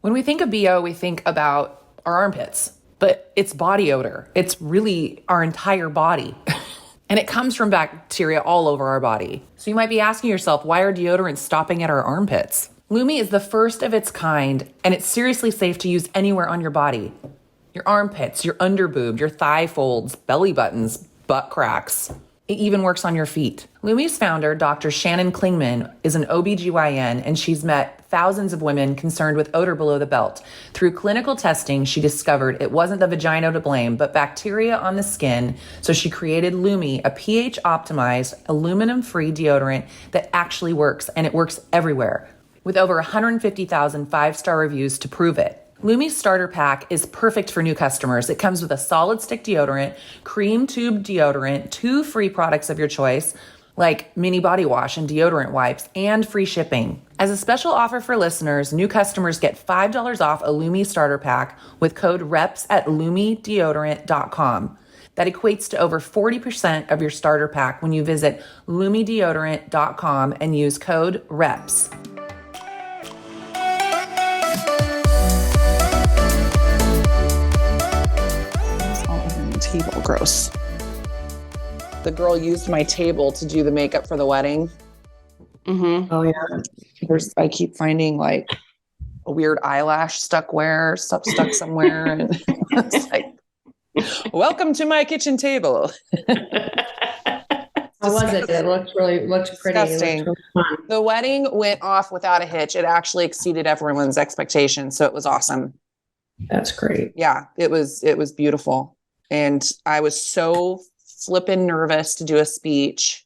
When we think of BO, we think about our armpits, but it's body odor. It's really our entire body. And it comes from bacteria all over our body. So you might be asking yourself, why are deodorants stopping at our armpits? Lumi is the first of its kind, and it's seriously safe to use anywhere on your body. Your armpits, your underboob, your thigh folds, belly buttons, butt cracks. It even works on your feet. Lumi's founder, Dr. Shannon Klingman, is an OBGYN, and she's met thousands of women concerned with odor below the belt. Through clinical testing, she discovered it wasn't the vagina to blame, but bacteria on the skin. So she created Lumi, a pH-optimized, aluminum-free deodorant that actually works, and it works everywhere, with over 150,000 five-star reviews to prove it. Lumi's starter pack is perfect for new customers. It comes with a solid stick deodorant, cream tube deodorant, 2 free products of your choice, like mini body wash and deodorant wipes, and free shipping. As a special offer for listeners, new customers get $5 off a Lumi starter pack with code REPS at lumideodorant.com. That equates to over 40% of your starter pack when you visit lumideodorant.com and use code REPS. Table, gross. The girl used my table to do the makeup for the wedding. Mm-hmm. Oh yeah. I keep finding like a weird eyelash stuck somewhere, and it's like, welcome to my kitchen table. How was it? It looked pretty. Disgusting. It looked really fun. The wedding went off without a hitch. It actually exceeded everyone's expectations, so it was awesome. That's great. Yeah, it was beautiful. And I was so flippin' nervous to do a speech.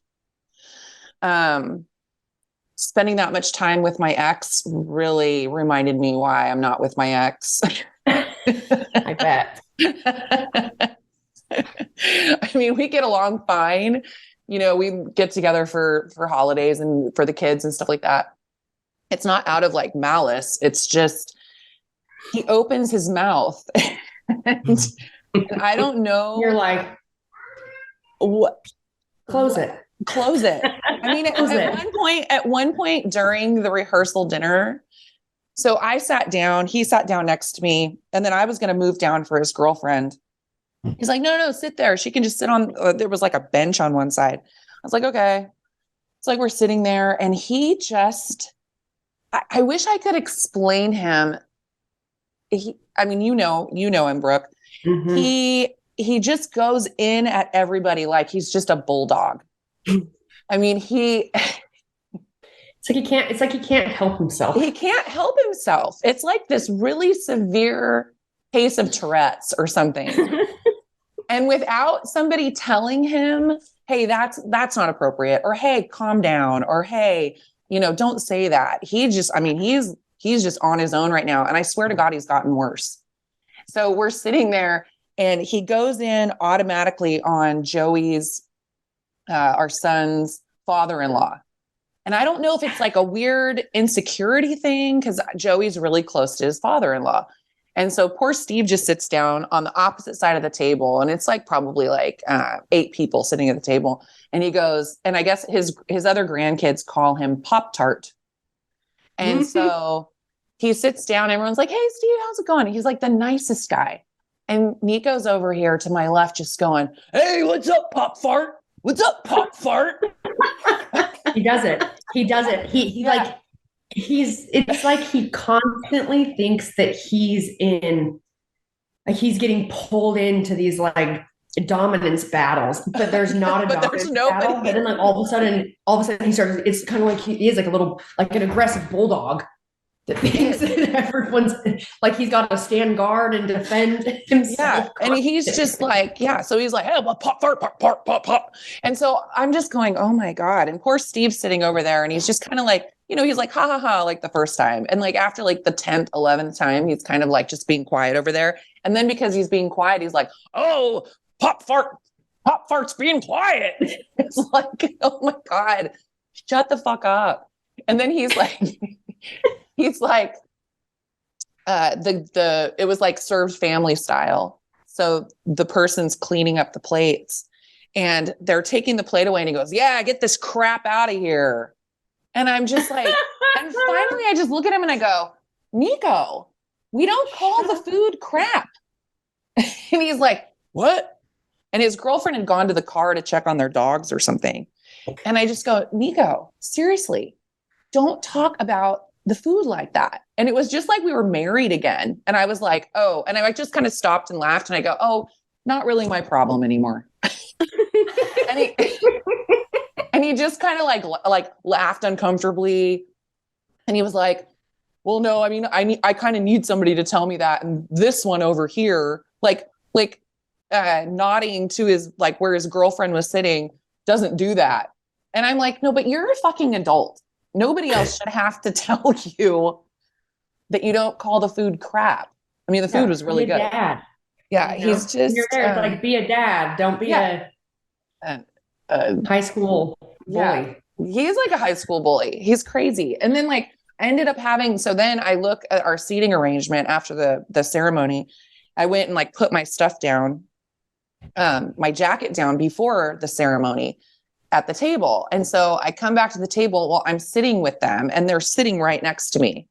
Spending that much time with my ex really reminded me why I'm not with my ex. I bet. I mean, we get along fine. You know, we get together for holidays and for the kids and stuff like that. It's not out of like malice. It's just, he opens his mouth and I don't know. You're like, what? Close it. I mean, at one point during the rehearsal dinner, so I sat down, he sat down next to me, and then I was going to move down for his girlfriend. He's like, no, sit there. She can just sit on, there was like a bench on one side. I was like, okay. It's like, we're sitting there, and he just, I wish I could explain him. I mean, you know him, Brooke. Mm-hmm. He just goes in at everybody like he's just a bulldog. I mean, it's like he can't help himself. He can't help himself. It's like this really severe case of Tourette's or something. And without somebody telling him, hey, that's not appropriate, or hey, calm down, or hey, don't say that. He's just on his own right now. And I swear to God, he's gotten worse. So we're sitting there and he goes in automatically on Joey's, our son's father-in-law. And I don't know if it's like a weird insecurity thing, because Joey's really close to his father-in-law. And so poor Steve just sits down on the opposite side of the table. And it's like probably like 8 people sitting at the table. And he goes, and I guess his other grandkids call him Pop-Tart. And so he sits down, everyone's like, hey, Steve, how's it going? And he's like the nicest guy. And Nico's over here to my left just going, hey, what's up, Pop Fart? What's up, Pop Fart? He does it. It's like he constantly thinks that he's getting pulled into these like dominance battles, but there's not a dominance battle. But then like all of a sudden he starts, it's kind of like he is like a little, like an aggressive bulldog that thinks that everyone's like, he's got to stand guard and defend himself. Yeah. And he's just like, yeah. So he's like, hey, well, pop, fart, pop, pop, pop, pop. And so I'm just going, oh my God. And poor Steve's sitting over there and he's just kind of like, he's like, ha ha ha, like the first time. And like, after like the 10th, 11th time, he's kind of like just being quiet over there. And then because he's being quiet, he's like, oh, Pop Fart's being quiet. It's like, oh my God, shut the fuck up. And then he's like, it was like served family style. So the person's cleaning up the plates and they're taking the plate away and he goes, yeah, get this crap out of here. And I'm just like, and finally I just look at him and I go, Nico, we don't call the food crap. And he's like, what? And his girlfriend had gone to the car to check on their dogs or something. And I just go, Nico, seriously, don't talk about the food like that. And it was just like we were married again. And I was like, oh, and I just kind of stopped and laughed. And I go, oh, not really my problem anymore. and he just kind of like laughed uncomfortably. And he was like, well, no, I mean, I kind of need somebody to tell me that. And this one over here, nodding to his, like where his girlfriend was sitting, doesn't do that. And I'm like, no, but you're a fucking adult. Nobody else should have to tell you that you don't call the food crap. I mean, the food was really good. Dad. Yeah, you know? He's just. You're there, like, be a dad. Don't be a high school bully. Yeah, he's like a high school bully. He's crazy. And then I ended up having. So then I look at our seating arrangement after the ceremony. I went and put my stuff down, my jacket down before the ceremony at the table. And so I come back to the table while I'm sitting with them and they're sitting right next to me.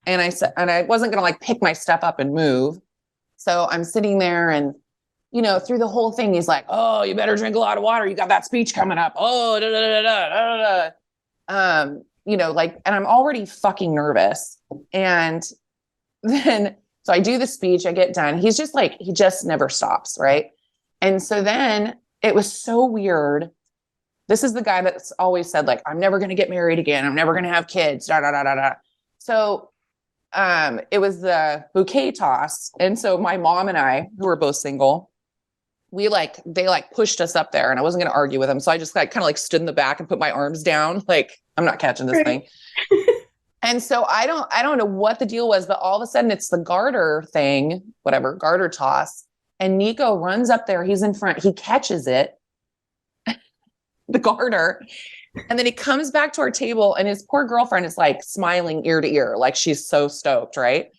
And I said, and I wasn't going to pick my stuff up and move. So I'm sitting there and, through the whole thing, he's like, oh, you better drink a lot of water. You got that speech coming up. Oh, da, da, da, da, da, da. And I'm already fucking nervous. And then, so I do the speech, I get done. He's just he just never stops. Right. And so then it was so weird. This is the guy that's always said, I'm never going to get married again. I'm never going to have kids. Da, da, da, da, da. So it was the bouquet toss. And so my mom and I, who were both single, they pushed us up there and I wasn't going to argue with them. So I just kind of stood in the back and put my arms down. I'm not catching this thing. And so I don't know what the deal was, but all of a sudden it's the garter thing, whatever, garter toss. And Nico runs up there. He's in front. He catches it. The garter. And then he comes back to our table and his poor girlfriend is smiling ear to ear. She's so stoked. Right.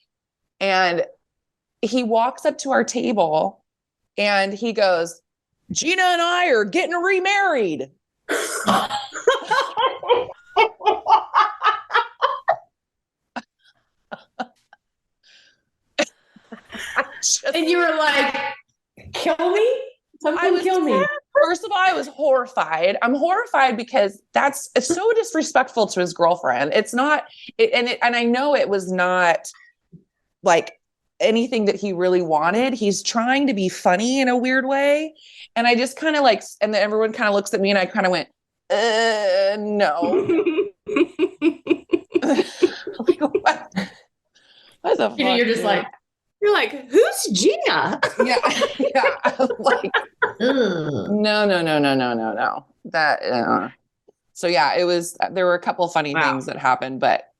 And he walks up to our table and he goes, Jeanna and I are getting remarried. And you were like, kill me? Something kill me. First of all, I was horrified. I'm horrified because it's so disrespectful to his girlfriend. It's not, and I know it was not anything that he really wanted. He's trying to be funny in a weird way. And I just kind of and then everyone kind of looks at me and I kind of went, no. What the fuck? You're like, who's Jeanna? Yeah. No. That, so yeah, there were a couple funny things that happened, but,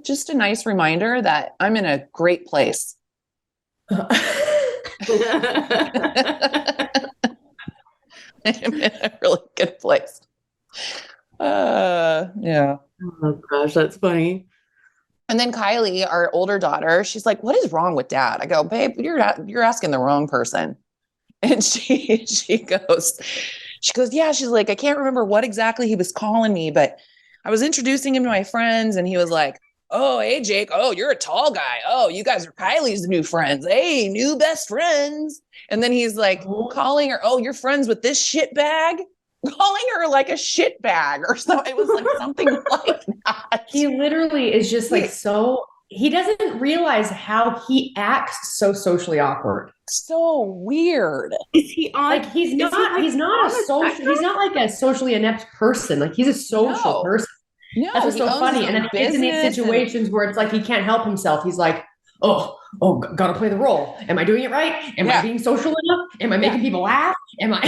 just a nice reminder that I'm in a great place. I'm in a really good place. Yeah. Oh gosh, that's funny. And then Kylie, our older daughter, she's like, what is wrong with dad? I go, babe, you're asking the wrong person. And she goes, yeah, she's like, I can't remember what exactly he was calling me, but I was introducing him to my friends and he was like, oh, hey, Jake. Oh, you're a tall guy. Oh, you guys are Kylie's new friends. Hey, new best friends. And then he's calling her, oh, you're friends with this shit bag? Calling her a shit bag or something. It was something like that. He literally is just so, he doesn't realize how he acts so socially awkward. So weird. Is he on? He's not a socially inept person. He's a social person. No, that's what's so funny. And then he gets in these situations where it's he can't help himself. He's like, oh, gotta play the role. Am I doing it right? Am I being social enough? Am I making people laugh? Am I?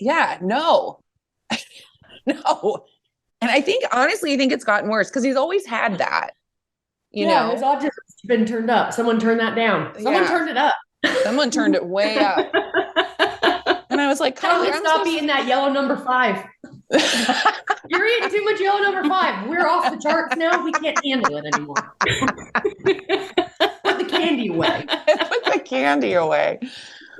Yeah, no. No. And I think it's gotten worse because he's always had that. You know, his autism's been turned up. Someone turned that down. Someone turned it up. Someone turned it way up. And I was like, Kylie, stop eating that yellow number 5. You're eating too much yellow number 5. We're off the charts now. We can't handle it anymore. Put the candy away. Put the candy away.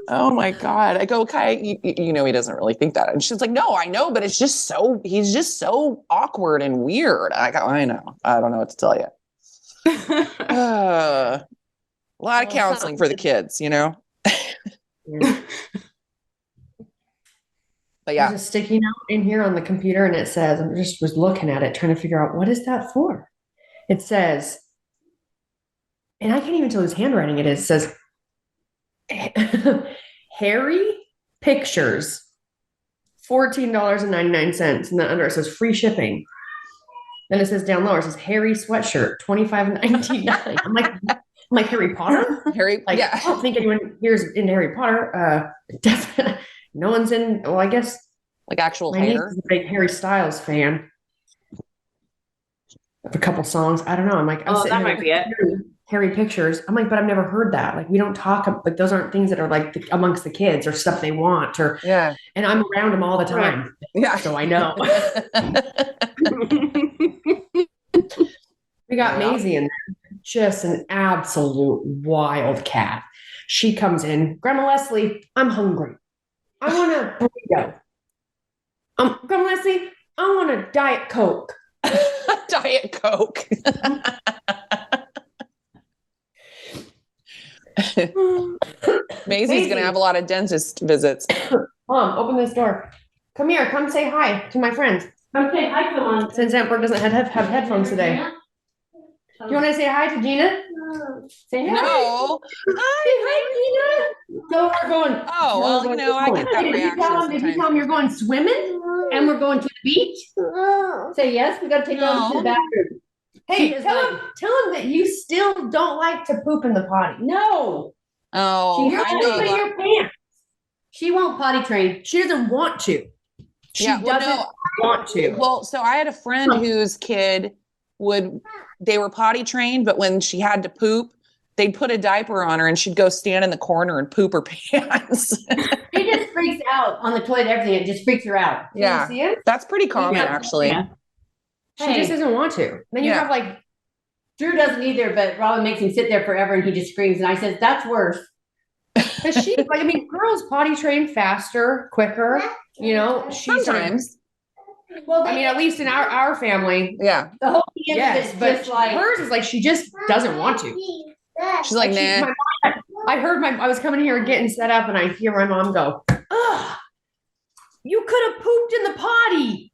Oh my God. I go, Kai, you know, he doesn't really think that. And she's like, no, I know, but he's just so awkward and weird. I go, I know. I don't know what to tell you. A lot of counseling for the kids, Yeah. But yeah. There's a sticky note in here on the computer, and it says, I just was looking at it, trying to figure out what is that for? It says, and I can't even tell whose handwriting it is. It says, Harry Pictures, $14.99. And then under it says free shipping. Then it says down lower, it says Harry sweatshirt, $25.99. I'm like Harry Potter? Harry, Like, yeah. I don't think anyone here's into Harry Potter. Definitely, no one's in. Well, I guess like actual my niece hair. is a big Harry Styles fan of a couple songs. I don't know. I'm like, that might be it. Harry Pictures. I'm like, but I've never heard that. Like, we don't talk. Like, those aren't things that are like amongst the kids or stuff they want. Or yeah. And I'm around them all the time. Yeah. So I know. We got Maisie in there. Just an absolute wild cat. She comes in, Grandma Leslie, I'm hungry. I want a burrito. Grandma Leslie, I want a Diet Coke. Diet Coke. Maisie's going to have a lot of dentist visits. Mom, open this door. Come here. Come say hi to my friends. Come say hi to them. Since Aunt Brooke doesn't have headphones today. Do you want to say hi to Jeanna? Say hi. No. Hi, Jeanna. So we're going. Oh, well, you know, I get that reaction. Did you tell them you're going swimming and we're going to the beach? Say yes. We got to take her over to the bathroom. Hey, tell him that you still don't like to poop in the potty. No. Oh, You're I know. in your pants. She won't potty train. She doesn't want to. She doesn't want to. Well, so I had a friend whose kid they were potty trained, but when she had to poop, they'd put a diaper on her and she'd go stand in the corner and poop her pants. She just freaks out on the toilet, everything. It just freaks her out. Yeah. You see it? That's pretty common, actually. Yeah. She just doesn't want to. Then you have like, Drew doesn't either, but Robin makes him sit there forever and he just screams. And I says, that's worse. because she, like, I mean, girls potty train faster, quicker, you know, Sometimes. Well, I mean, at least in our family. Yeah. the whole thing Yes, is but just like hers is like, she just doesn't want to. She's like, nah. I was coming here getting set up and I hear my mom go, ugh, you could have pooped in the potty.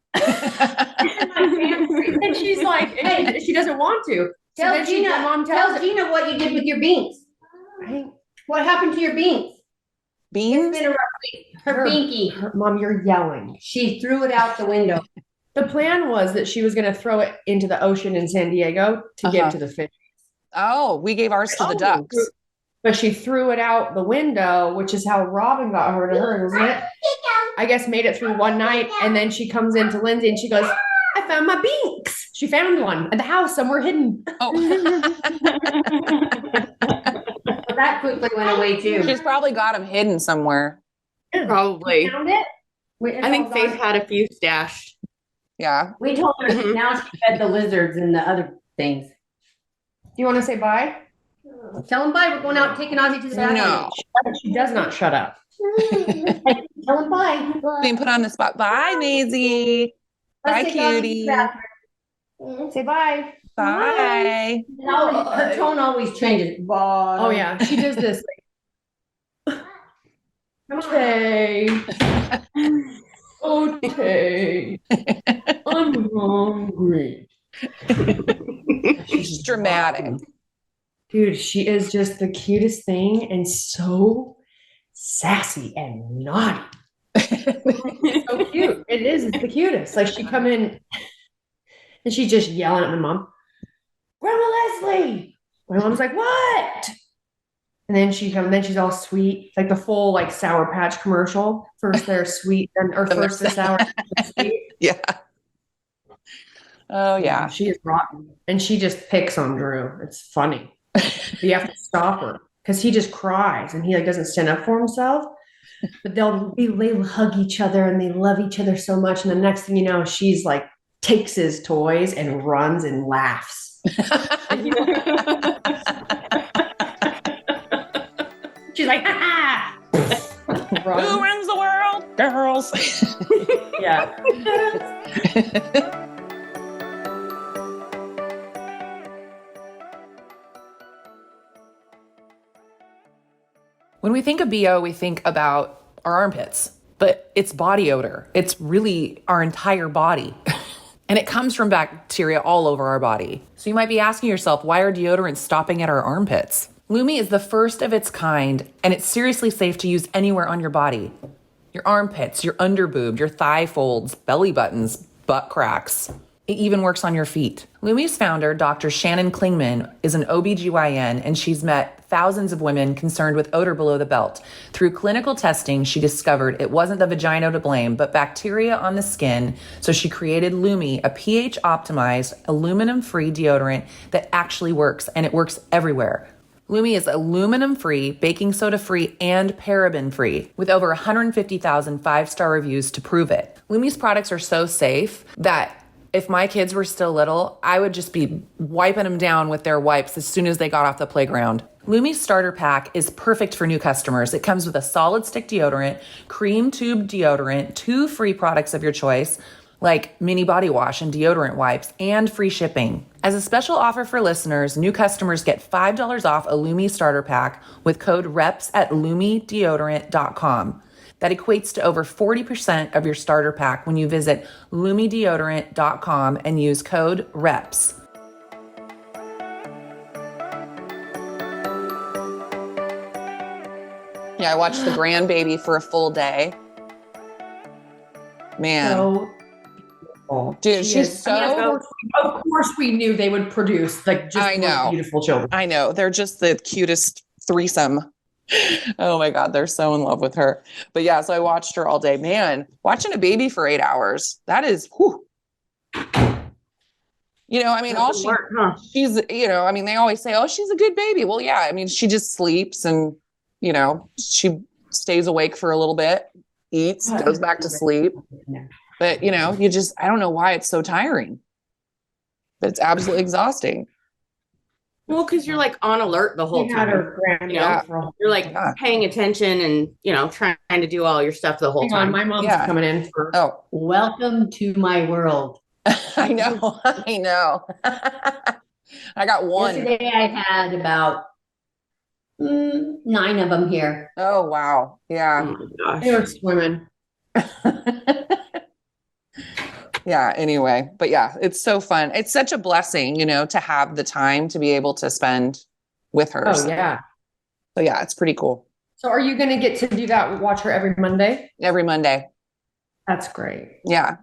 And she's like, and she doesn't want to. So Tell then Jeanna, my mom tells her, Jeanna what you did with your beans. What happened to your beans? Beans? It's been a rough week. Her binky. Mom, you're yelling. She threw it out the window. The plan was that she was going to throw it into the ocean in San Diego to give to the fish. Oh, we gave ours to the ducks. But she threw it out the window, which is how Robin got her to her, isn't it? I guess made it through one night, and then she comes into Lindsay and she goes, I found my binks. She found one at the house somewhere hidden. Oh. That quickly went away too. She's probably got them hidden somewhere. Probably. Found it? I think Faith had a few stashed. Yeah. We told her now she fed the lizards and the other things. Do you want to say bye? Tell them bye. We're going out taking Ozzy to the bathroom. No. She does not shut up. Tell them bye. Being put on the spot. Bye, Maisie. Bye, Let's take Ozzy to the cutie. bathroom. Say bye. Bye. No, her tone always changes. Bye. Oh, yeah. She does this. Okay. Okay. I'm hungry. She's dramatic. Dude, she is just the cutest thing and so sassy and naughty. So cute. It is. It's the cutest. Like, she come in and she's just yelling at my mom. Grandma Leslie. My mom's like, what? And then she's all sweet, like the full like Sour Patch commercial. First they're sweet, or first they're sour, then sweet. Yeah. Oh yeah. She is rotten, and she just picks on Drew. It's funny. You have to stop her because he just cries and he like doesn't stand up for himself. But they hug each other and they love each other so much. And the next thing you know, she's like takes his toys and runs and laughs. She's like, ha ha. Who runs the world? Girls. Yeah. When we think of BO, we think about our armpits, but it's body odor. It's really our entire body. And it comes from bacteria all over our body. So you might be asking yourself, why are deodorants stopping at our armpits? Lumi is the first of its kind, and it's seriously safe to use anywhere on your body. Your armpits, your underboob, your thigh folds, belly buttons, butt cracks. It even works on your feet. Lumi's founder, Dr. Shannon Klingman, is an OBGYN, and she's met thousands of women concerned with odor below the belt. Through clinical testing, she discovered it wasn't the vagina to blame, but bacteria on the skin. So she created Lumi, a pH-optimized, aluminum-free deodorant that actually works, and it works everywhere. Lumi is aluminum-free, baking soda-free, and paraben-free, with over 150,000 five-star reviews to prove it. Lumi's products are so safe that if my kids were still little, I would just be wiping them down with their wipes as soon as they got off the playground. Lumi's starter pack is perfect for new customers. It comes with a solid stick deodorant, cream tube deodorant, 2 free products of your choice, like mini body wash and deodorant wipes, and free shipping. As a special offer for listeners, new customers get $5 off a Lumi starter pack with code REPS at lumideodorant.com. That equates to over 40% of your starter pack when you visit lumideodorant.com and use code REPS. Yeah, I watched the grandbaby for a full day. Man. So beautiful. Dude, she's so... I mean, of course we knew they would produce like just beautiful children. I know. They're just the cutest threesome. Oh my God, they're so in love with her. But yeah, so I watched her all day. Man, watching a baby for 8 hours, that is, whew. You know, I mean, she's, you know, I mean, they always say, oh, she's a good baby. Well, yeah, I mean, she just sleeps and, you know, she stays awake for a little bit, eats, goes back to sleep. But, you know, I don't know why it's so tiring, but it's absolutely exhausting. Well, because you're like on alert the whole time. You know, you're like paying attention and, you know, trying to do all your stuff the whole time. My mom's coming in for welcome to my world. I know. I know. I got one. Yesterday I had about 9 of them here. Oh, wow. Yeah. Oh my gosh. they were swimming. Yeah, anyway, but yeah, it's so fun. It's such a blessing, you know, to have the time to be able to spend with her. Oh, yeah. So yeah, it's pretty cool. So are you going to get to do that, watch her every Monday? Every Monday. That's great. Yeah.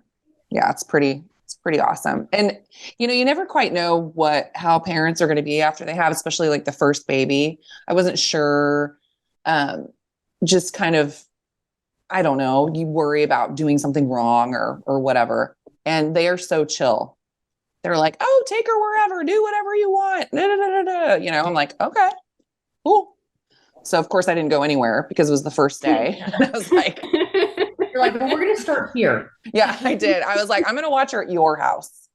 Yeah, it's pretty awesome. And, you know, you never quite know how parents are going to be after they have, especially like the first baby. I wasn't sure, just kind of, I don't know, you worry about doing something wrong or whatever. And they are so chill. They're like, oh, take her wherever, do whatever you want. Da, da, da, da, da. You know, I'm like, okay, cool. So of course I didn't go anywhere because it was the first day. I was like, you're like, well, we're going to start here. Yeah, I did. I was like, I'm going to watch her at your house.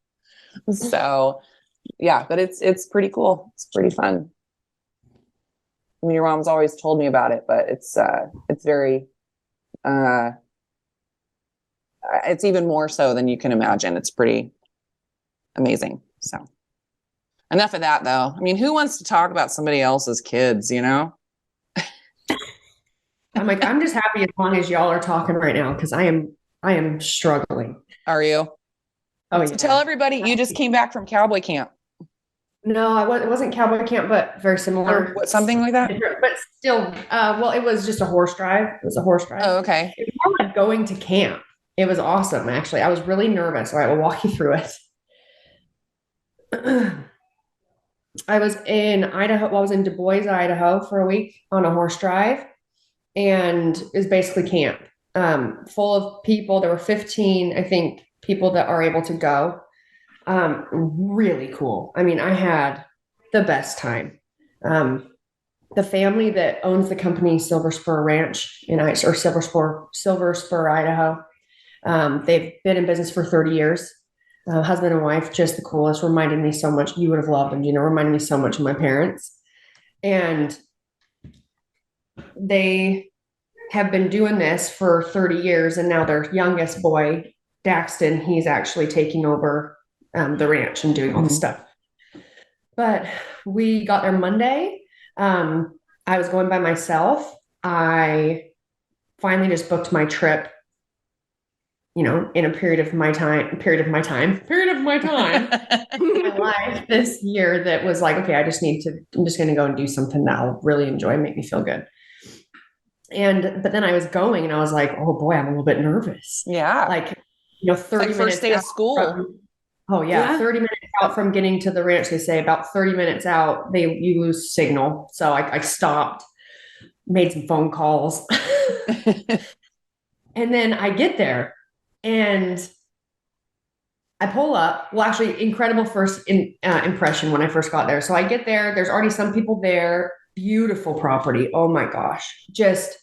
So yeah, but it's pretty cool. It's pretty fun. I mean, your mom's always told me about it, but it's very, it's even more so than you can imagine. It's pretty amazing. So enough of that though. I mean, who wants to talk about somebody else's kids, you know? I'm like, I'm just happy as long as y'all are talking right now. Cause I am struggling. Are you? Oh, yeah. So tell everybody you just came back from cowboy camp. No, it wasn't cowboy camp, but very similar. Or something like that? But still, well, it was just a horse drive. It was a horse drive. Oh, okay. It was more like going to camp. It was awesome, actually. I was really nervous. All right, we'll walk you through it. I was in Idaho. Well, I was in Du Bois, Idaho for a week on a horse drive, and it was basically camp, full of people. There were 15, I think, people that are able to go. Really cool. I mean, I had the best time. The family that owns the company Silver Spur Ranch or Silver Spur, Idaho. They've been in business for 30 years. Husband and wife, just the coolest, reminded me so much. You would have loved them, reminded me so much of my parents. And they have been doing this for 30 years. And now their youngest boy, Daxton, he's actually taking over the ranch and doing all the stuff. But we got there Monday. I was going by myself. I finally just booked my trip, you know, in a period of my time in my life this year that was like, okay, I'm just going to go and do something that'll really enjoy, make me feel good. But then I was going and I was like, oh boy, I'm a little bit nervous. Yeah. Like, you know, 30 minutes first day of school. Yeah. 30 minutes out from getting to the ranch, they say about 30 minutes out, you lose signal. So I stopped, made some phone calls. And then I get there and I pull up. Well, actually, incredible first impression when I first got there. So I get there, there's already some people there. Beautiful property. Oh my gosh. Just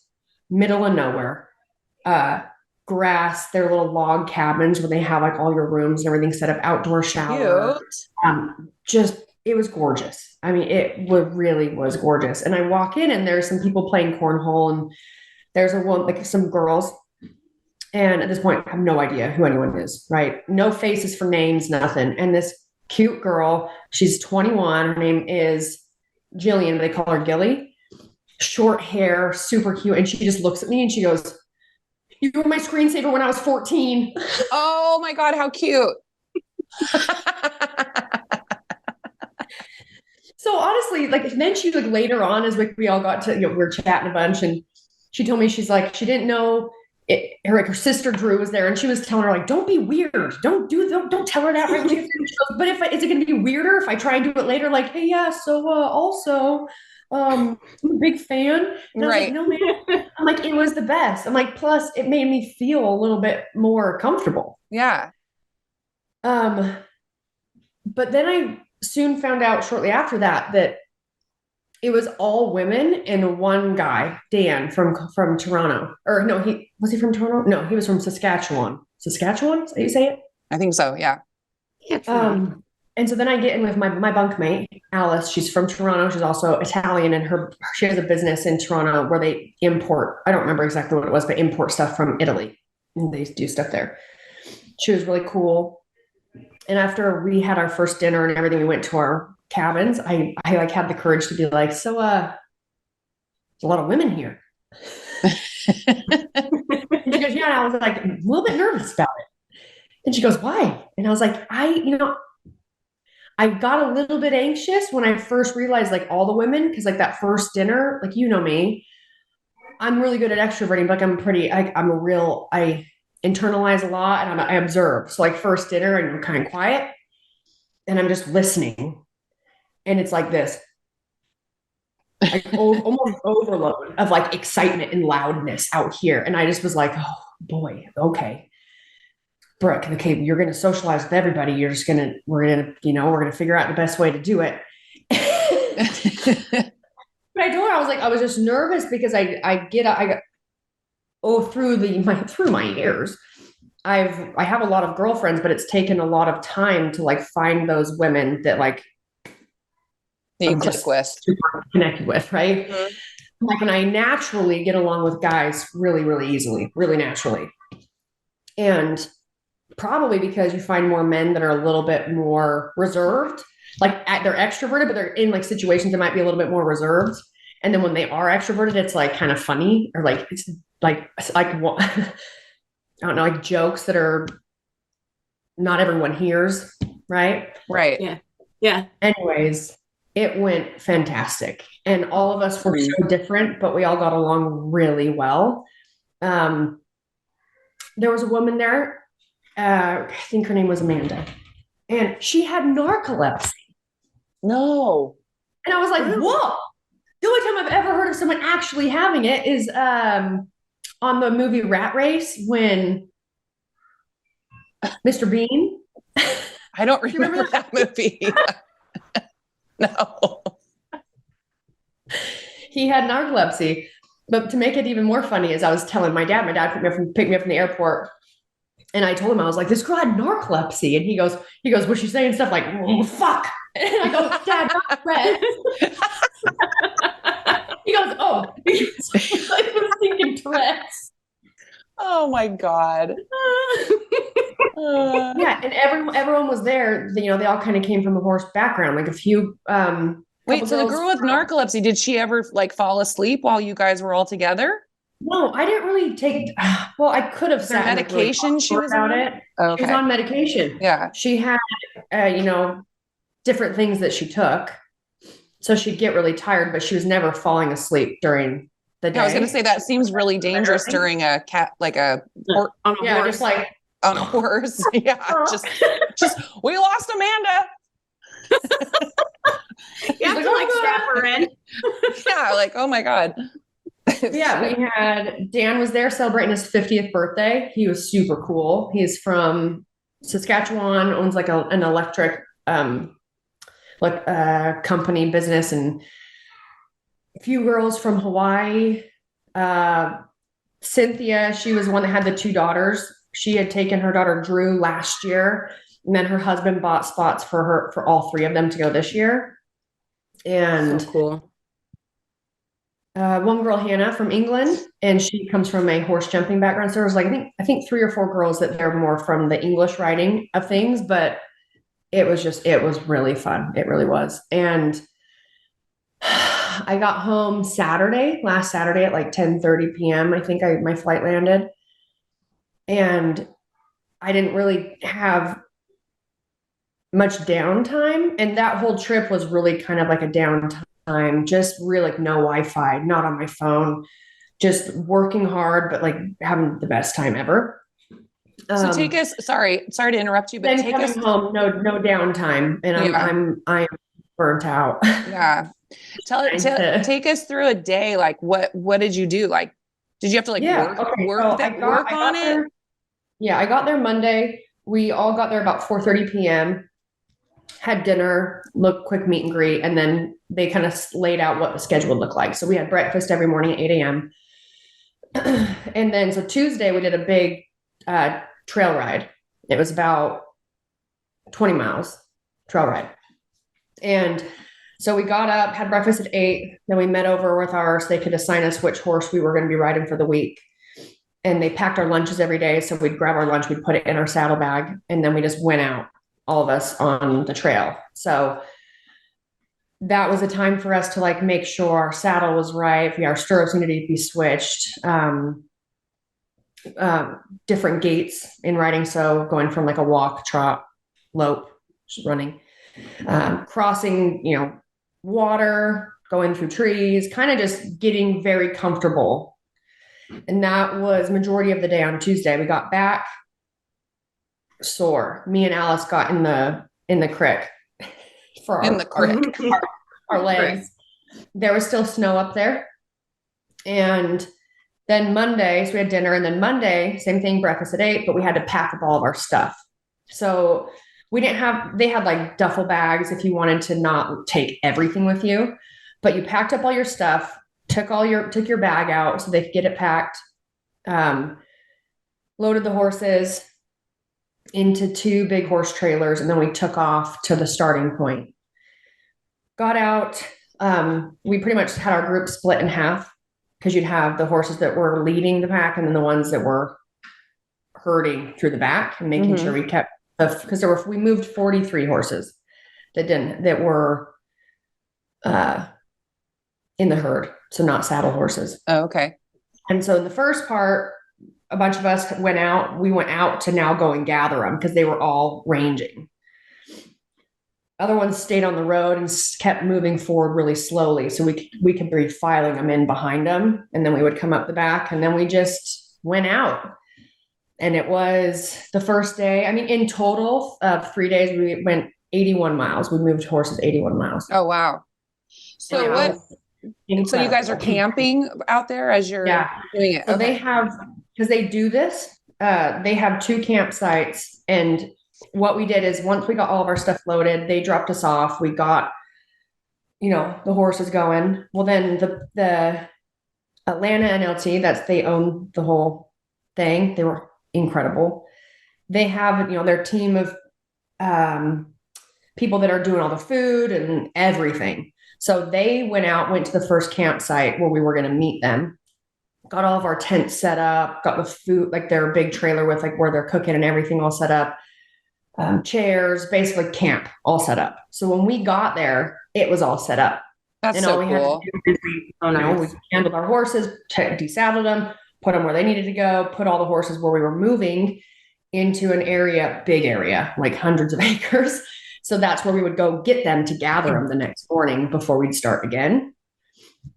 middle of nowhere. Grass, their little log cabins where they have like all your rooms and everything set up, outdoor shower. It was gorgeous. I mean, really was gorgeous. And I walk in and there's some people playing cornhole and there's some girls. And at this point, I have no idea who anyone is, right? No faces for names, nothing. And this cute girl, she's 21. Her name is Jillian, but they call her Gilly. Short hair, super cute. And she just looks at me and she goes, "You were my screensaver when I was 14. Oh my God, how cute. So honestly, then she later on, as we all got to, we were chatting a bunch and she told me, she's like, she didn't know her sister Drew was there and she was telling her don't be weird. Don't tell her that. Right? Goes, but is it going to be weirder if I try and do it later? Like, hey, yeah. So also, I'm a big fan. And I was like, no, man. I'm like, it was the best. I'm like, plus it made me feel a little bit more comfortable. Yeah. But then I soon found out shortly after that it was all women and one guy, Dan from Toronto. Or no, was he from Toronto? No, he was from Saskatchewan. Saskatchewan? Is that how you say it? I think so. Yeah. And so then I get in with my bunkmate, Alice. She's from Toronto. She's also Italian, and she has a business in Toronto where they import, I don't remember exactly what it was, but import stuff from Italy. And they do stuff there. She was really cool. And after we had our first dinner and everything, we went to our cabins. I had the courage to be like, so there's a lot of women here. And she goes, yeah. And I was like, a little bit nervous about it. And she goes, why? And I was like, I got a little bit anxious when I first realized all the women, because that first dinner, me, I'm really good at extroverting, but I internalize a lot and I observe. So first dinner and I'm kind of quiet and I'm just listening. And it's like this, almost overload of excitement and loudness out here. And I just was like, oh boy, okay. Brooke, okay, you're going to socialize with everybody. We're going to figure out the best way to do it. But I told her, I was just nervous because through my years, I have a lot of girlfriends, but it's taken a lot of time to find those women that you click with, super connected with, right? Mm-hmm. And I naturally get along with guys really, really easily, really naturally. And probably because you find more men that are a little bit more reserved, they're extroverted, but they're in situations that might be a little bit more reserved. And then when they are extroverted, it's kind of funny or it's I don't know, jokes that are not everyone hears. Right. Right. Yeah. Yeah. Anyways, it went fantastic. And all of us were so different, but we all got along really well. There was a woman there. I think her name was Amanda, and she had narcolepsy. No. And I was like, whoa. The only time I've ever heard of someone actually having it is on the movie Rat Race when Mr. Bean. I don't remember that movie. No. He had narcolepsy. But to make it even more funny, as I was telling my dad picked me up from the airport. And I told him, I was like, this girl had narcolepsy. And he goes, was she saying stuff like, oh, fuck? And I go, Dad, not Fred. He goes, oh, I was thinking Tourette's. Oh my God. Yeah. And everyone was there. They all kind of came from a horse background. A few Wait, so the girl with narcolepsy, did she ever like fall asleep while you guys were all together? No, I didn't really take. Well, I could have sat medication really she was about on? it. Okay. She was on medication. Yeah. She had, different things that she took, so she'd get really tired, but she was never falling asleep during the day. I was going to say that seems really dangerous during a horse. Just like on a horse. Yeah, just we lost Amanda. You have to strap her in. Yeah, like, oh my God. Yeah, we had Dan was there celebrating his 50th birthday. He was super cool. He's from Saskatchewan, owns like an electric company business, and a few girls from Hawaii. Cynthia, she was one that had the 2 daughters. She had taken her daughter Drew last year, and then her husband bought spots for all 3 of them to go this year. And so cool. One girl, Hannah, from England, and she comes from a horse jumping background. So there was like I think 3 or 4 girls that they're more from the English riding of things, but it was really fun. It really was. And I got home last Saturday at like 10:30 p.m. I think my flight landed, and I didn't really have much downtime. And that whole trip was really kind of like a downtime. Just really like no Wi-Fi, not on my phone, just working hard, but like having the best time ever. So take us, sorry to interrupt you, but take us home, no downtime. And I'm burnt out. Yeah. Take us through a day. Like what did you do? Like, did you have to work on it? Yeah, I got there Monday. We all got there about 4:30 p.m. Had dinner, quick meet and greet, and then they kind of laid out what the schedule would look like. So we had breakfast every morning at 8 a.m. And then so Tuesday we did a big trail ride. It was about 20 miles trail ride. And so we got up, had breakfast at 8. Then we met over with ours. They could assign us which horse we were going to be riding for the week. And they packed our lunches every day. So we'd grab our lunch, we'd put it in our saddlebag, and then we just went out, all of us, on the trail. So that was a time for us to like make sure our saddle was right. Our stirrups needed to be switched. Different gaits in riding. So going from like a walk, trot, lope, running, crossing, water, going through trees, kind of just getting very comfortable. And that was majority of the day on Tuesday. We got back sore. Me and Alice got in the creek for our legs. There was still snow up there. And then Monday, so we had dinner, and then Monday, same thing, breakfast at 8, but we had to pack up all of our stuff. So they had like duffel bags if you wanted to not take everything with you, but you packed up all your stuff, took your bag out so they could get it packed, loaded the horses into 2 big horse trailers, and then we took off to the starting point. Got out. We pretty much had our group split in half, because you'd have the horses that were leading the pack and then the ones that were herding through the back and making sure we kept because we moved 43 horses that were in the herd, so not saddle horses. Oh, okay. And so in the first part, a bunch of us went out. We went out to now go and gather them because they were all ranging. Other ones stayed on the road and kept moving forward really slowly, so we could be filing them in behind them, and then we would come up the back, and then we just went out. And it was the first day. I mean, in total of 3 days, we went 81 miles. We moved horses 81 miles. Oh, wow. So so you guys are camping out there as you're doing it? So they have, because they do this, they have 2 campsites. And what we did is once we got all of our stuff loaded, they dropped us off. We got, the horses going. Well, then the Atlanta NLT, they own the whole thing. They were incredible. They have, their team of people that are doing all the food and everything. So they went to the first campsite where we were going to meet them, got all of our tents set up, got the food, like their big trailer with like where they're cooking and everything all set up, chairs, basically camp all set up. So when we got there, it was all set up. That's and so all we cool. had to do is we handled our horses, desaddled them, put them where they needed to go, put all the horses where we were moving into an area, big area, like hundreds of acres. So that's where we would go get them to gather them the next morning before we'd start again.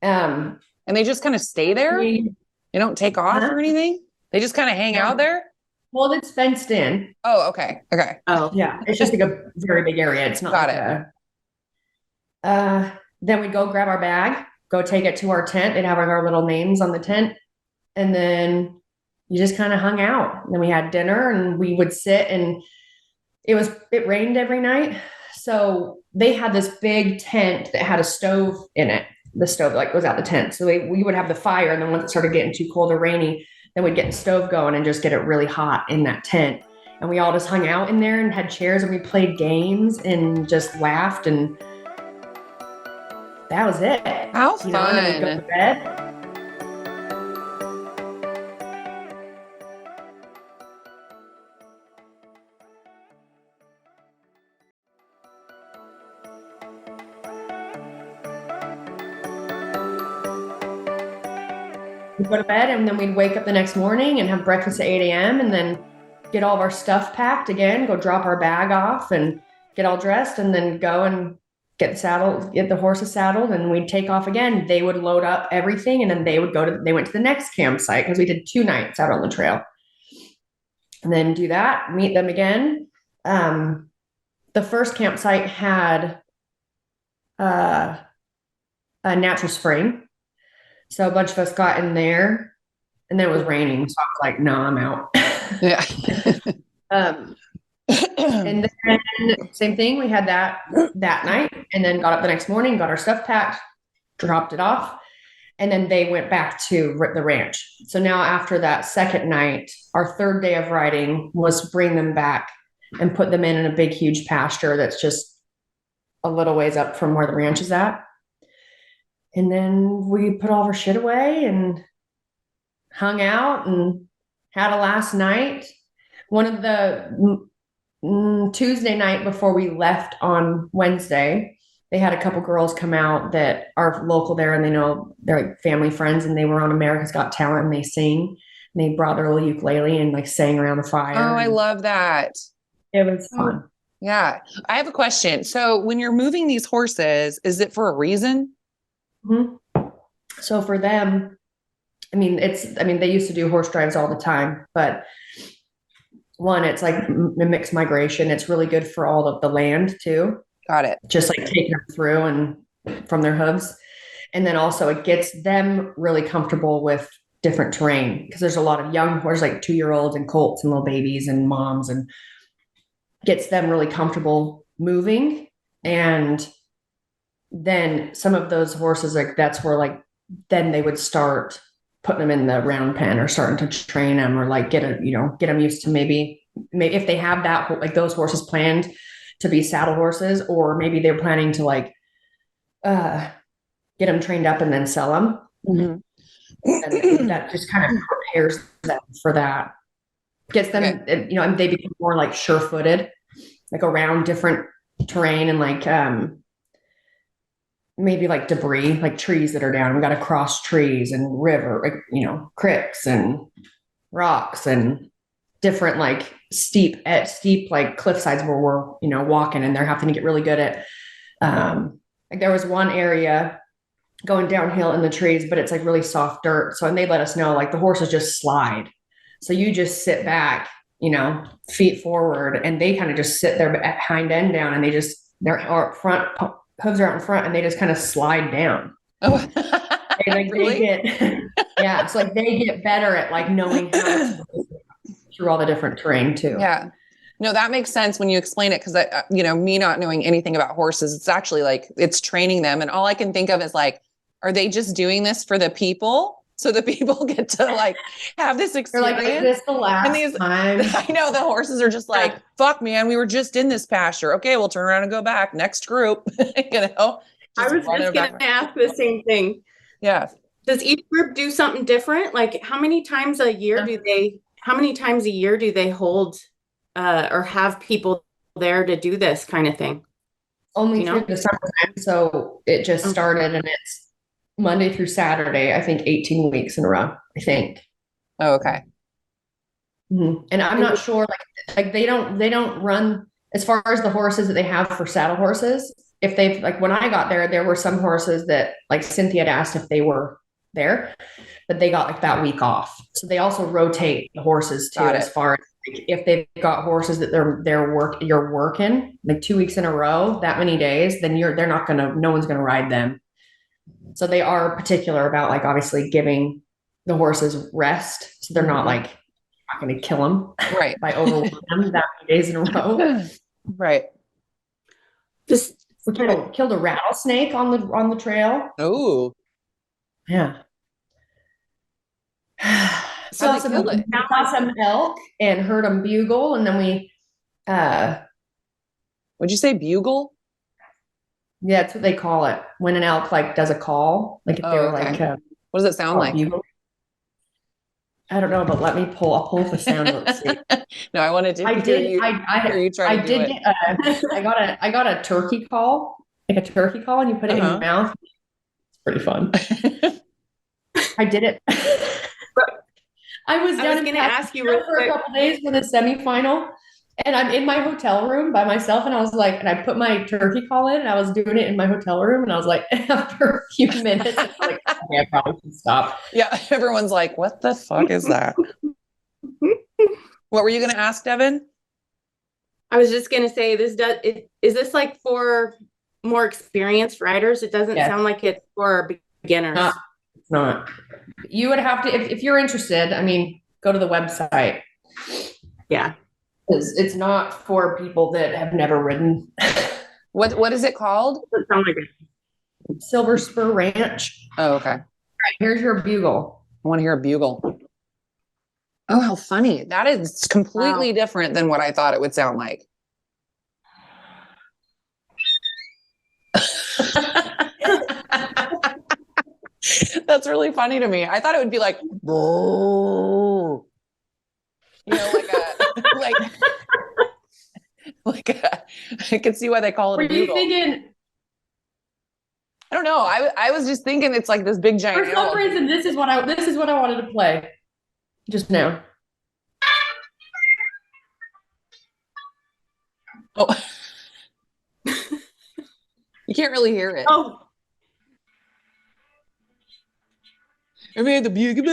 And they just kind of stay there? They don't take off or anything? They just kind of hang out there? Well, it's fenced in. Oh, okay. Okay. Oh, yeah. It's just like a very big area. It's not. Got it. Then we'd go grab our bag, go take it to our tent. They'd have our little names on the tent. And then you just kind of hung out. And then we had dinner and we would sit, and it rained every night. So they had this big tent that had a stove in it. The stove like was out the tent. So we would have the fire. And then once it started getting too cold or rainy, then we'd get the stove going and just get it really hot in that tent. And we all just hung out in there and had chairs, and we played games and just laughed, and that was it. How fun. And then we'd go to bed. We'd go to bed, and then we'd wake up the next morning and have breakfast at 8 a.m. and then get all of our stuff packed again, go drop our bag off and get all dressed, and then go and get the horses saddled, and we'd take off again. They would load up everything, and then they went to the next campsite because we did 2 nights out on the trail. And then do that, meet them again. The first campsite had a natural spring. So a bunch of us got in there, and then it was raining. So I was like, no, I'm out. Yeah. And then same thing, we had that night, and then got up the next morning, got our stuff packed, dropped it off, and then they went back to the ranch. So now after that second night, our third day of riding was bring them back and put them in a big, huge pasture that's just a little ways up from where the ranch is at. And then we put all of our shit away and hung out and had a last night. One of the Tuesday night before we left on Wednesday, they had a couple girls come out that are local there, and they're like family friends, and they were on America's Got Talent, and they sing. And they brought their little ukulele and like sang around the fire. Oh, I love that. It was fun. Yeah. I have a question. So when you're moving these horses, is it for a reason? Mm-hmm. So for them, they used to do horse drives all the time, but one, it's like a mixed migration. It's really good for all of the land too. Got it. Just like taking them through and from their hooves. And then also it gets them really comfortable with different terrain, because there's a lot of young horses, like 2-year-olds and colts and little babies and moms, and gets them really comfortable moving. And then some of those horses, like that's where like then they would start putting them in the round pen or starting to train them, or like get them used to maybe if they have that, like those horses planned to be saddle horses, or maybe they're planning to like get them trained up and then sell them. Mm-hmm. And that just kind of prepares them for that. Gets them, and they become more like sure-footed, like around different terrain, and like maybe like debris, like trees that are down. We got to cross trees and river, like, creeks and rocks and different like steep like cliff sides where we're, walking, and they're having to get really good at, like there was one area going downhill in the trees, but it's like really soft dirt. So, and they let us know like the horses just slide. So you just sit back, feet forward, and they kind of just sit there at hind end down, and they're up front, hooves are out in front, and they just kind of slide down. Oh, really? Yeah. So like they get better at like knowing how to through all the different terrain too. Yeah. No, that makes sense when you explain it, because me not knowing anything about horses, it's actually like it's training them, and all I can think of is like, are they just doing this for the people? So the people get to like have this experience. They're like, is this the last time? I know the horses are just like, fuck, man, we were just in this pasture. Okay, we'll turn around and go back. Next group. I was just going to ask the same thing. Yeah. Does each group do something different? Like how many times a year do they hold or have people there to do this kind of thing? only through the summertime. So it just started and it's Monday through Saturday, I think 18 weeks in a row, I think. Oh, okay. Mm-hmm. And I'm not sure, like they don't run as far as the horses that they have for saddle horses. If they've, like when I got there were some horses that like Cynthia had asked if they were there, but they got like that week off. So they also rotate the horses too, as far as like, if they've got horses that you're working like 2 weeks in a row, that many days, then no one's gonna ride them. So they are particular about like obviously giving the horses rest. So they're not like not going to kill them by overwhelming them that many days in a row. Right. We killed a rattlesnake on the trail. Oh. Yeah. Saw some elk and heard them bugle, and then we would you say bugle? Yeah, that's what they call it when an elk like does a call. Like if they were like, what does it sound like? Bugle. I don't know, but I'll pull the sound. Let's see. No, I wanted to. I got a turkey call, like a turkey call, and you put it in your mouth. It's pretty fun. I did it. I was going to ask you for a couple days for the semifinal. And I'm in my hotel room by myself, and I was like, and I put my turkey call in, and I was doing it in my hotel room, and I was like, after a few minutes, I was like, okay, I probably should stop. Yeah, everyone's like, what the fuck is that? What were you going to ask, Devon? I was just going to say, is this like for more experienced riders? It doesn't sound like it's for beginners. It's not. You would have to, if you're interested, I mean, go to the website. Yeah. It's not for people that have never ridden. What is it called? It sounds like it. Silver Spur Ranch. Oh, okay. All right, here's your bugle. I want to hear a bugle. Oh, how funny. That is completely different than what I thought it would sound like. That's really funny to me. I thought it would be like, boo. You know, I could see why they call it a bugle. Were you thinking? I don't know. I was just thinking it's like this big giant. For some reason, this is what I wanted to play just now. Oh, you can't really hear it. Oh. I made the bugle.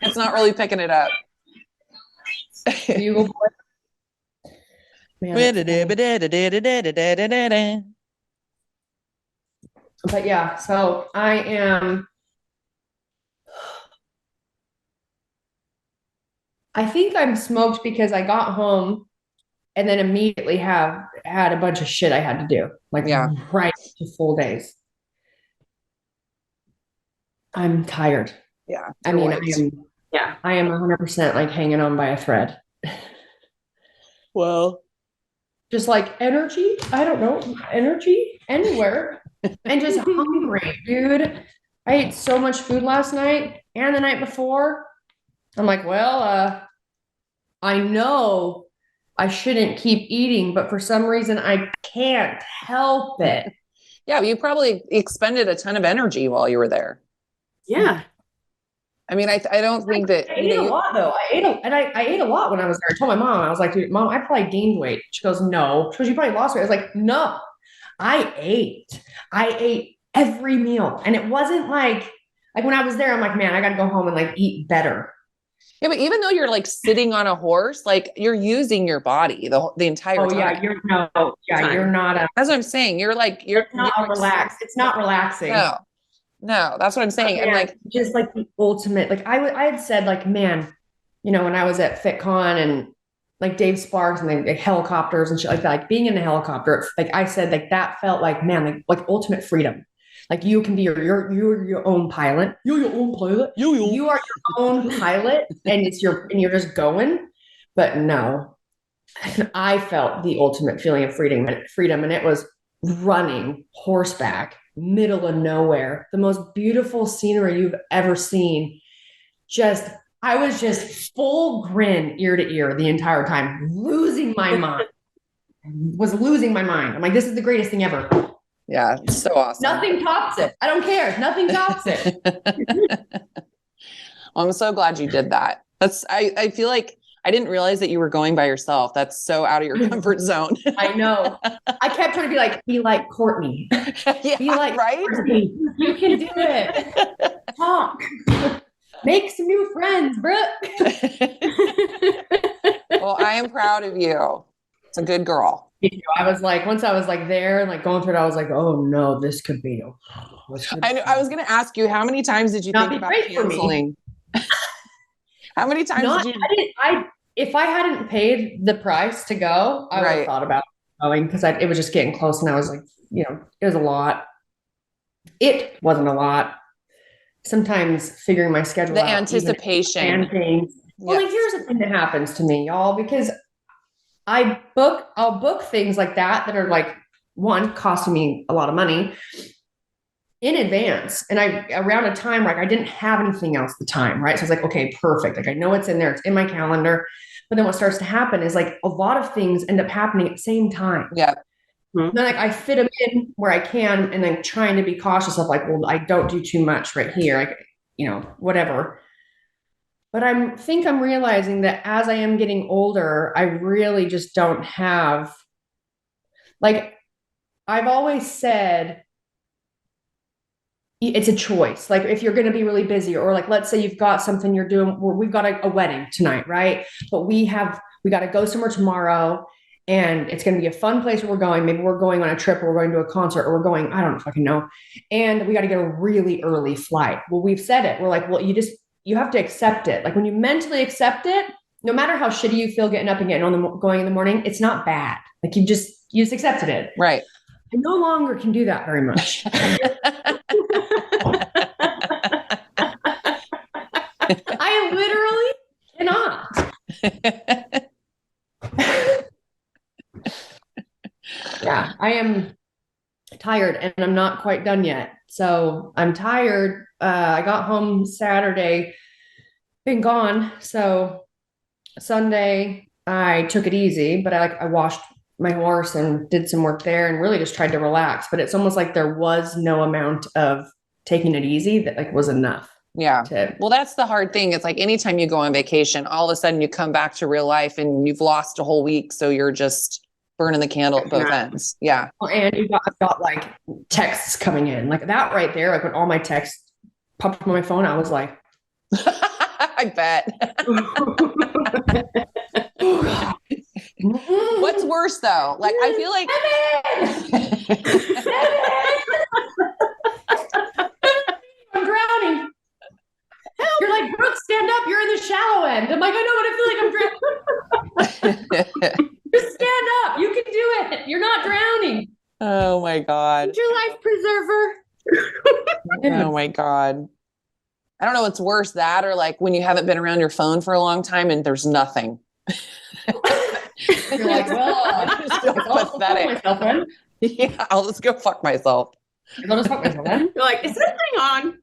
It's not really picking it up. Bugle boy. But yeah, so I think I'm smoked because I got home and then immediately had a bunch of shit I had to do. Right to full days. I'm tired. Yeah. I mean, I am 100% like hanging on by a thread. Well, just like energy. I don't know. Energy anywhere. And just hungry, dude. I ate so much food last night and the night before. I'm like, well, I know I shouldn't keep eating, but for some reason I can't help it. Yeah, you probably expended a ton of energy while you were there. Yeah. I mean, I don't think that I ate a lot though. I ate a lot when I was there. I told my mom, I was like, dude, Mom, I probably gained weight. She goes, no. She goes, you probably lost weight. I was like, no, I ate every meal. And it wasn't like when I was there, I'm like, man, I got to go home and like eat better. Yeah, but even though you're like sitting on a horse, like you're using your body the entire time. Yeah, you're not. That's what I'm saying. You're not relaxed. It's not relaxing. No, that's what I'm saying. And like just like the ultimate, like I had said, like, man, you know, when I was at FitCon and like Dave Sparks and like helicopters and shit like that, like being in a helicopter, like I said, like that felt like, man, like ultimate freedom. Like you can be you're your own pilot. You're your own pilot. You are your own pilot, and you're just going. But no, I felt the ultimate feeling of freedom, and it was running horseback, middle of nowhere, the most beautiful scenery you've ever seen. Just I was just full grin ear to ear the entire time, losing my mind. Was losing my mind. I'm like, this is the greatest thing ever. Yeah, it's so awesome. Nothing tops it. I don't care. Nothing tops it. Well, I'm so glad you did that. I feel like I didn't realize that you were going by yourself. That's so out of your comfort zone. I know. I kept trying to be like Courtney. Yeah, be like, right? Courtney. You can do it. Talk. Make some new friends, Brooke. Well, I am proud of you. It's a good girl. I was like, once I was like there and like going through it, I was like, oh no, this could be. I was going to ask you, how many times did you think about canceling? How many times did you? If I hadn't paid the price to go, I would have thought about going because it was just getting close, and I was like, it was a lot. It wasn't a lot. Sometimes figuring my schedule the out, anticipation and things. Well, like here's the thing that happens to me, y'all, because I'll book things like that are like one costing me a lot of money in advance. And around a time, like I didn't have anything else at the time. Right. So I was like, okay, perfect. Like I know it's in there. It's in my calendar. But then what starts to happen is like a lot of things end up happening at the same time. Yeah. Mm-hmm. Then like I fit them in where I can, and then trying to be cautious of like, well, I don't do too much right here. Like, whatever. But I'm realizing that as I am getting older, I really just don't have, like, I've always said, it's a choice. Like if you're going to be really busy, or like, let's say you've got something you're doing, we've got a wedding tonight, right? But we got to go somewhere tomorrow, and it's going to be a fun place where we're going. Maybe we're going on a trip, or we're going to a concert, or we're going, I don't fucking know. And we got to get a really early flight. Well, we've said it. We're like, well, you have to accept it. Like when you mentally accept it, no matter how shitty you feel getting up and going in the morning, it's not bad. Like you just accepted it. Right. I no longer can do that very much. I literally cannot. Yeah, I am tired and I'm not quite done yet. So I'm tired. I got home Saturday, been gone. So Sunday I took it easy, but I washed my horse and did some work there and really just tried to relax. But it's almost like there was no amount of taking it easy that like was enough. Yeah. Well, that's the hard thing. It's like anytime you go on vacation, all of a sudden you come back to real life and you've lost a whole week. So you're just burning the candle at both ends. Yeah. And I've got like texts coming in like that right there. Like when all my texts popped up on my phone, I was like, I bet. What's worse though? Like, I feel like I'm drowning. Help. You're like, Brooke, stand up. You're in the shallow end. I'm like, I know, but I feel like I'm drowning. Just stand up. You can do it. You're not drowning. Oh my God. Your life preserver. Oh my God. I don't know what's worse, that or like when you haven't been around your phone for a long time and there's nothing. You're like, well, I'll pathetic. Yeah, I'll just go fuck myself. I'll just fuck myself then. You're like, is this thing on?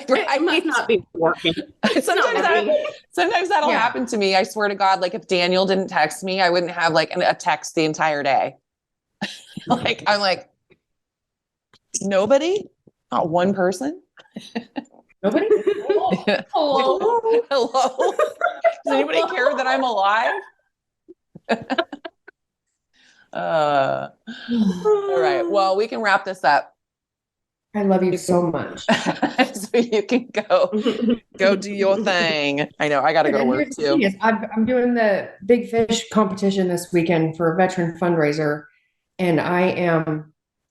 I must not be working. Sometimes that'll happen to me. I swear to God, like if Daniel didn't text me, I wouldn't have like a text the entire day. Like, I'm like, nobody? Not one person? Nobody? Hello? Hello? Does anybody care that I'm alive? All right. Well, we can wrap this up. I love you so much. So you can go do your thing. I know I got to go to work too. I'm doing the big fish competition this weekend for a veteran fundraiser. And I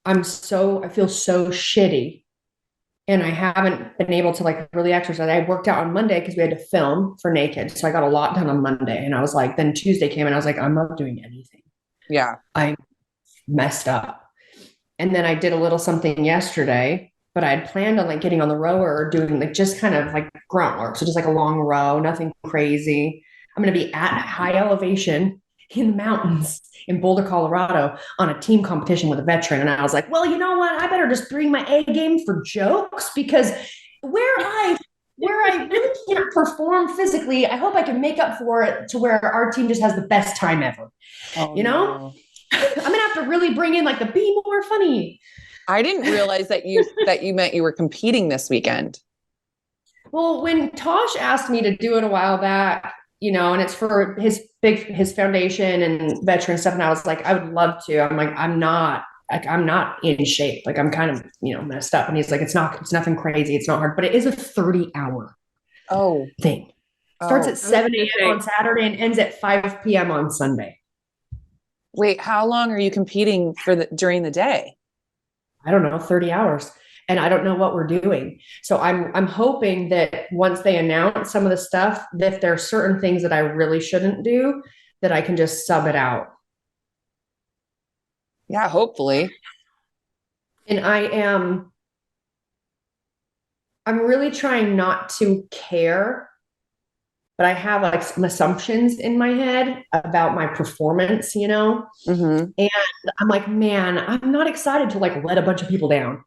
feel so shitty. And I haven't been able to like really exercise. I worked out on Monday because we had to film for Naked. So I got a lot done on Monday. And I was like, then Tuesday came and I was like, I'm not doing anything. Yeah. I messed up. And then I did a little something yesterday, but I had planned on like getting on the rower or doing like just kind of like grunt work. So just like a long row, nothing crazy. I'm going to be at high elevation in the mountains in Boulder, Colorado on a team competition with a veteran. And I was like, well, you know what? I better just bring my A game for jokes because where I where I really can't perform physically. I hope I can make up for it to where our team just has the best time ever. Oh, you know, no. I'm gonna have to really bring in like the be more funny. I didn't realize that you meant you were competing this weekend. Well, when Tosh asked me to do it a while back, and it's for his foundation and veteran stuff, and I was like, I would love to. I'm like, I'm not in shape. Like I'm kind of, messed up. And he's like, it's nothing crazy. It's not hard, but it is a 30-hour thing. Starts at 7 a.m. on Saturday and ends at 5 p.m. on Sunday. Wait, how long are you competing during the day? I don't know, 30 hours. And I don't know what we're doing. So I'm hoping that once they announce some of the stuff, that if there are certain things that I really shouldn't do, that I can just sub it out. Yeah, hopefully. And I'm really trying not to care, but I have like some assumptions in my head about my performance, Mm-hmm. And I'm like, man, I'm not excited to like let a bunch of people down.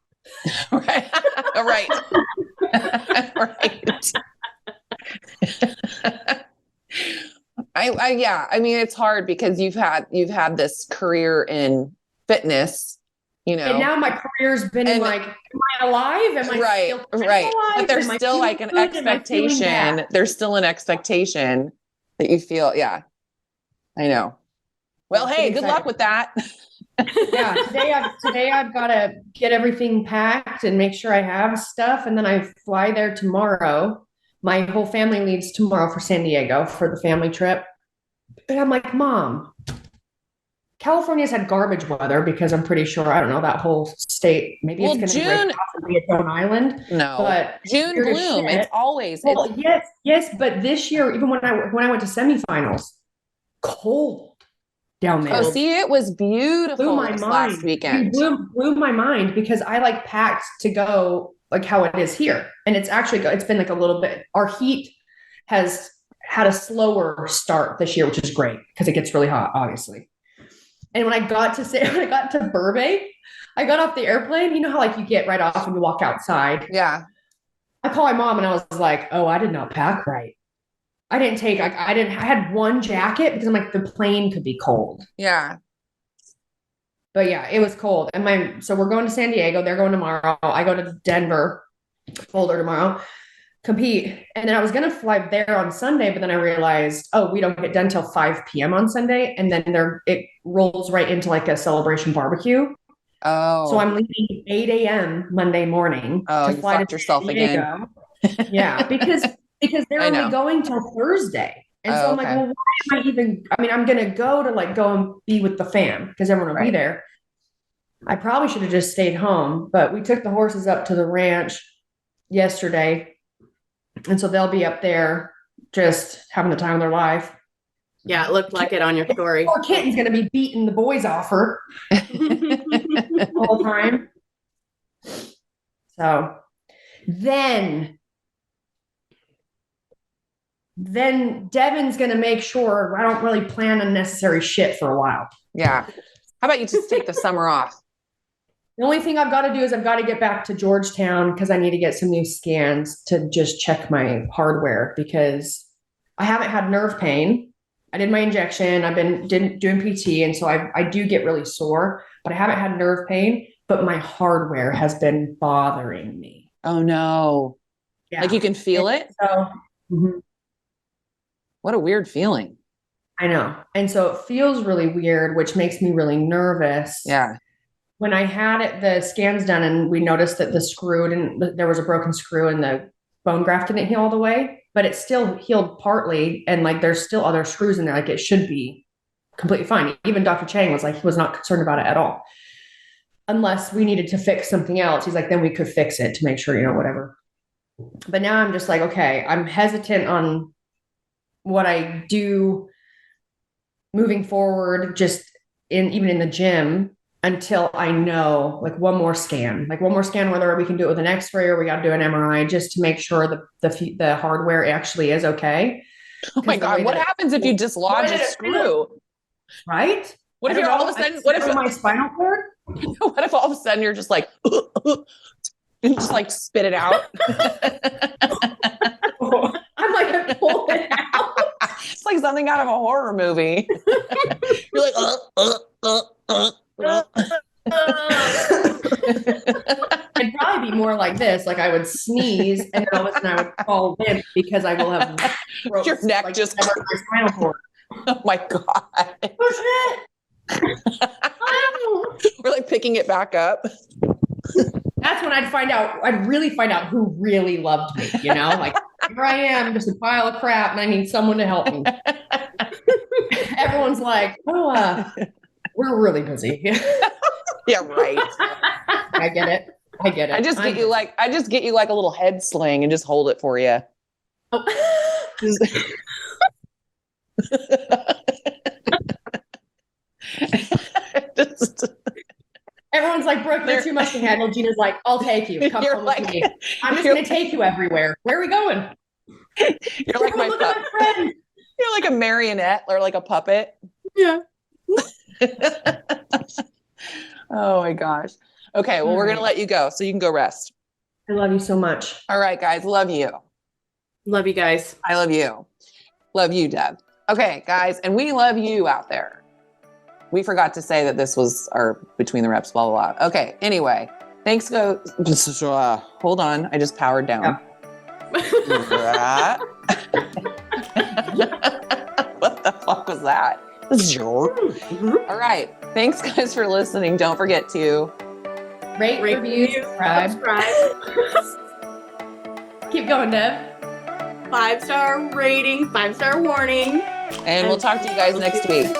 Right. Right. Right. I mean, it's hard because you've had this career in fitness, And now my career's been in like, am I alive? Am I right, still right. alive? But there's still like an expectation. There's still an expectation that you feel, yeah. I know. Well, hey, good luck with that. Yeah, today I've got to get everything packed and make sure I have stuff, and then I fly there tomorrow. My whole family leaves tomorrow for San Diego for the family trip. And I'm like, Mom, California's had garbage weather because I'm pretty sure, I don't know, that whole state, maybe it's going to break off and be its own island. No, but June bloom. It's always. Well, yes. But this year, even when I went to semifinals, cold down there. Oh, see, it was beautiful blew my mind. Last weekend. It blew my mind because I like packed to go like how it is here. And it's been like a little bit, our heat has had a slower start this year, which is great because it gets really hot, obviously. And when I got to Burbank, I got off the airplane. You know how like you get right off and you walk outside? Yeah. I called my mom and I was like, oh, I did not pack right. I had one jacket because I'm like, the plane could be cold. Yeah. But yeah, it was cold. And so we're going to San Diego. They're going tomorrow. I go to Denver, Boulder tomorrow, compete. And then I was going to fly there on Sunday, but then I realized, we don't get done till 5 p.m. on Sunday. And then it rolls right into like a celebration barbecue. Oh. So I'm leaving 8 a.m. Monday morning to fly to yourself again. Yeah, because they're only going till Thursday. And so I'm like, well, why am I'm going to go and be with the fam because everyone will be there. I probably should have just stayed home, but we took the horses up to the ranch yesterday. And so they'll be up there just having the time of their life. Yeah, it looked like it on your story. Poor Kitten's going to be beating the boys off her the whole time. So then Devon's going to make sure I don't really plan unnecessary shit for a while. Yeah. How about you just take the summer off? The only thing I've got to do is I've got to get back to Georgetown because I need to get some new scans to just check my hardware because I haven't had nerve pain. I did my injection. I've been doing PT. And so I do get really sore, but I haven't had nerve pain, but my hardware has been bothering me. Oh no. Yeah. Like you can feel it? So, What a weird feeling. I know. And so it feels really weird, which makes me really nervous. Yeah. When I had the scans done and we noticed that there was a broken screw and the bone graft didn't heal all the way, but it still healed partly. And like, there's still other screws in there. Like it should be completely fine. Even Dr. Chang was like, he was not concerned about it at all. Unless we needed to fix something else. He's like, then we could fix it to make sure, whatever. But now I'm just like, okay, I'm hesitant on what I do moving forward, just even in the gym until I know like one more scan, whether we can do it with an x-ray or we got to do an MRI just to make sure the hardware actually is okay. Oh my God. What happens if you dislodge a screw? Right? What if you're all of a sudden, what if my spinal cord? What if all of a sudden you're just like, and just like spit it out? pull it out. It's like something out of a horror movie. You're like, It'd probably be more like this. Like I would sneeze and then all of a sudden I would fall limp because I will have your neck like, just. my spinal cord. Oh my God. Oh shit. We're like picking it back up. That's when I'd really find out who really loved me, you know? Like, here I am, just a pile of crap, and I need someone to help me. Everyone's like, oh, we're really busy. Yeah, right. I get it. I just get you like a little head sling and just hold it for you. Oh. Everyone's like, Brooke, you're too much to handle. Gina's like, I'll take you. Come home with me. I'm just going to take you everywhere. Where are we going? You're like my puppet. Friend. You're like a marionette or like a puppet. Yeah. Oh my gosh. Okay, well, we're going to let you go so you can go rest. I love you so much. All right, guys. Love you. Love you guys. I love you. Love you, Deb. Okay, guys. And we love you out there. We forgot to say that this was our Between the Reps, blah, blah, blah. Okay, anyway. Thanks. Hold on. I just powered down. Yeah. What the fuck was that? All right. Thanks, guys, for listening. Don't forget to rate, review, subscribe. Keep going, Deb. 5-star rating, 5-star warning. And we'll talk to you guys next week.